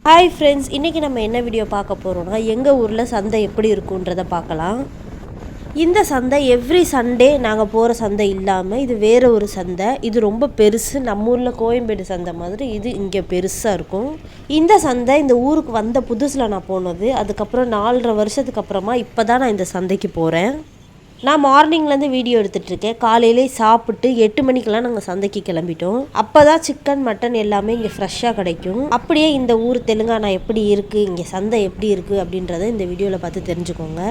Hi friends, இன்றைக்கி நம்ம என்ன வீடியோ பார்க்க போகிறோம்னா எங்கள் ஊரில் சந்தை எப்படி இருக்குன்றதை பார்க்கலாம். இந்த சந்தை எவ்ரி சண்டே நாங்கள் போகிற சந்தை இல்லாமல் இது வேறு ஒரு சந்தை. இது ரொம்ப பெருசு. நம்ம ஊரில் கோயம்பேடு சந்தை மாதிரி இது இங்கே பெருசாக இருக்கும். இந்த சந்தை இந்த ஊருக்கு வந்த புதுசில் நான் போனது. அதுக்கப்புறம் 4.5 வருஷத்துக்கு அப்புறமா இப்போ தான் நான் இந்த சந்தைக்கு போகிறேன். நான் மார்னிங்லேருந்து வீடியோ எடுத்துகிட்ருக்கேன். காலையிலே சாப்பிட்டு 8 மணிக்கெல்லாம் நாங்கள் சந்தைக்கு கிளம்பிட்டோம். அப்போ தான் சிக்கன் மட்டன் எல்லாமே இங்கே ஃப்ரெஷ்ஷாக கிடைக்கும். அப்படியே இந்த ஊர் தெலுங்கானா எப்படி இருக்குது, இங்கே சந்தை எப்படி இருக்குது அப்படின்றத இந்த வீடியோவில் பார்த்து தெரிஞ்சுக்கோங்க.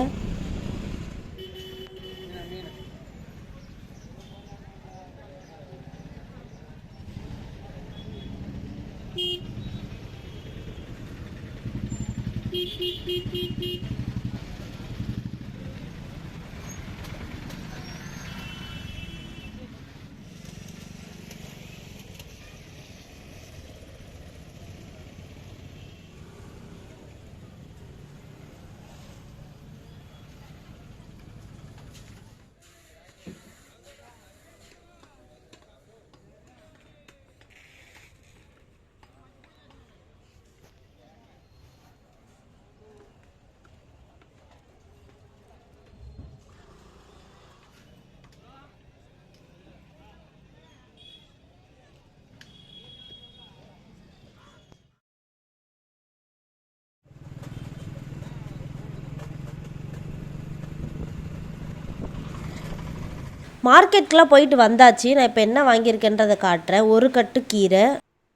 மார்க்கெட்கெலாம் போயிட்டு வந்தாச்சு. நான் இப்போ என்ன வாங்கியிருக்கேன்றதை காட்டுறேன். ஒரு கட்டு கீரை.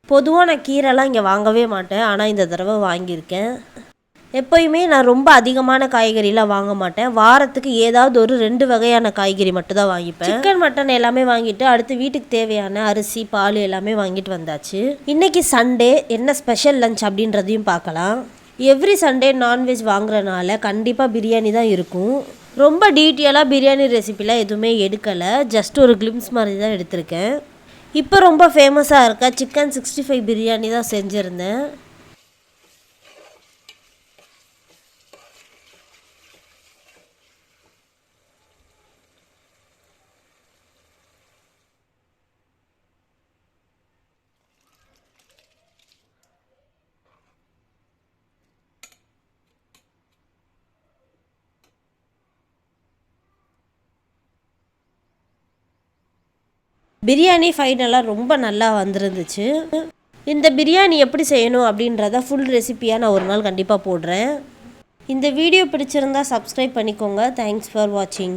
பொதுவாக நான் கீரைலாம் இங்கே வாங்கவே மாட்டேன், ஆனால் இந்த தடவை வாங்கியிருக்கேன். எப்போயுமே நான் ரொம்ப அதிகமான காய்கறிலாம் வாங்க மாட்டேன். வாரத்துக்கு ஏதாவது ஒரு 2 வகையான காய்கறி மட்டும் தான் வாங்கிப்பேன். சிக்கன் மட்டன் எல்லாமே வாங்கிட்டு அடுத்து வீட்டுக்கு தேவையான அரிசி பால் எல்லாமே வாங்கிட்டு வந்தாச்சு. இன்றைக்கி சண்டே என்ன ஸ்பெஷல் லஞ்ச் அப்படின்றதையும் பார்க்கலாம். எவ்ரி சண்டே நான்வெஜ் வாங்குறதுனால கண்டிப்பாக பிரியாணி தான் இருக்கும். ரொம்ப டீட்டெயிலாக பிரியாணி ரெசிபிலாம் எதுவுமே எடுக்கலை, ஜஸ்ட் ஒரு கிளிம்ஸ் மாதிரி தான் எடுத்திருக்கேன். இப்போ ரொம்ப ஃபேமஸாக இருக்க சிக்கன் 65 பிரியாணி தான் செஞ்சுருந்தேன். பிரியாணி ஃபைனலாக ரொம்ப நல்லா வந்துருந்துச்சு. இந்த பிரியாணி எப்படி செய்யணும் அப்படின்றத ஃபுல் ரெசிபியாக நான் ஒரு நாள் கண்டிப்பாக போடுறேன். இந்த வீடியோ பிடிச்சிருந்தா சப்ஸ்கிரைப் பண்ணிக்கோங்க. தேங்க்ஸ் ஃபார் வாட்சிங்.